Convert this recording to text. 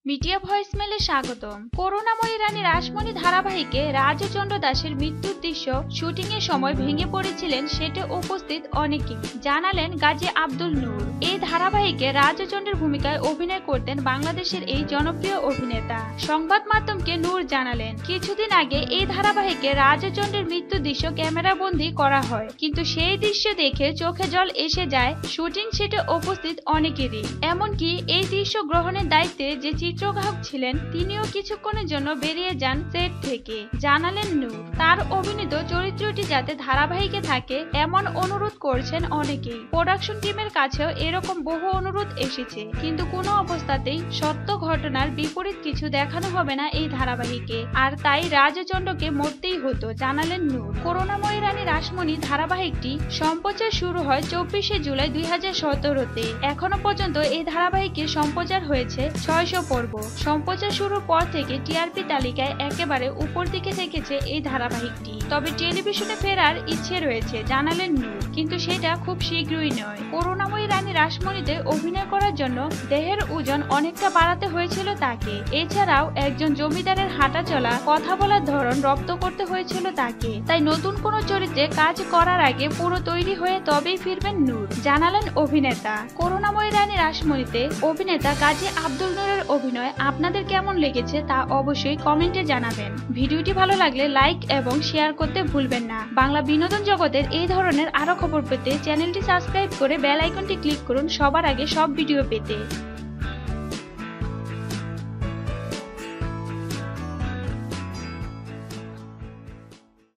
Media ভয়েসমেলে স্বাগতম। করুণাময়ী রানী রাসমণি ধারাবাহিকে রাজ চন্দ্র দাসের মৃত্যুর দৃশ্য শুটিং এর সময় ভেঙে পড়েছিলেন সেটে উপস্থিত অনেকেই, জানালেন গাজী আব্দুল নূর। এই ধারাবাহিকে রাজচন্দ্রের ভূমিকায় অভিনয় করতেন বাংলাদেশের এই জনপ্রিয় অভিনেতা। সংবাদ মাধ্যমকে নূর জানালেন, কিছুদিন আগে এই ধারাবাহিকে রাজচন্দ্রের মৃত্যুর দৃশ্য ক্যামেরাবন্দি করা হয়, কিন্তু সেই দৃশ্য দেখে চোখে জল এসে যায় শুটিং সেটে উপস্থিত অনেকেরই। এমনকি এই দৃশ্য গ্রহণের দায়িত্বে যে চিত্রগ্রাহক ছিলেন তিনিও কিছুক্ষণের জন্য বেরিয়ে যান সেট থেকে, জানালেন নূর। তার অভিনীত চরিত্রটি যাতে ধারাবাহিকে থাকে এমন অনুরোধ করছেন অনেকেই। প্রোডাকশন টিমের কাছেও এরকম বহু অনুরোধ এসেছে, কিন্তু কোনো অবস্থাতেই সত্য ঘটনার বিপরীত কিছু দেখানো হবে না এই ধারাবাহিকে, আর তাই রাজচন্দ্রকে মরতেই হতো, জানালেন নূর। করুণাময়ী রানী রাসমণি ধারাবাহিকটি সম্প্রচার শুরু হয় 24শে জুলাই 2017-তে। এখনো পর্যন্ত এই ধারাবাহিকে সম্প্রচার হয়েছে 600 পর্ব। সম্প্রচার শুরুর পর থেকে টিআরপি তালিকায় একেবারে উপর দিকে থেকেছে এই ধারাবাহিকটি। তবে টেলিভিশনে ফেরার ইচ্ছে রয়েছে, জানালেন নূর, কিন্তু সেটা খুব শীঘ্রই নয়। করুণাময়ী রানী রাসমণিতে অভিনয় করার জন্য দেহের ওজন অনেকটা বাড়াতে হয়েছিল তাকে। এছাড়াও একজন জমিদারের হাঁটা চলা, কথা বলার ধরন রপ্ত করতে হয়েছিল তাকে। তাই নতুন কোনো চরিত্রে কাজ করার আগে পুরো তৈরি হয়ে তবেই ফিরবেন নূর, জানালেন অভিনেতা। করুণাময়ী রানী রাসমণিতে অভিনেতা গাজী আব্দুল নূরের অভিনয় আপনাদের কেমন লেগেছে তা অবশ্যই কমেন্টে জানাবেন। ভিডিওটি ভালো লাগলে লাইক এবং শেয়ার করতে ভুলবেন না। বাংলা বিনোদন জগতের এই ধরনের আরো খবর পেতে চ্যানেলটি সাবস্ক্রাইব করে বেল আইকনটি ক্লিক করুন সবার আগে সব ভিডিও পেতে।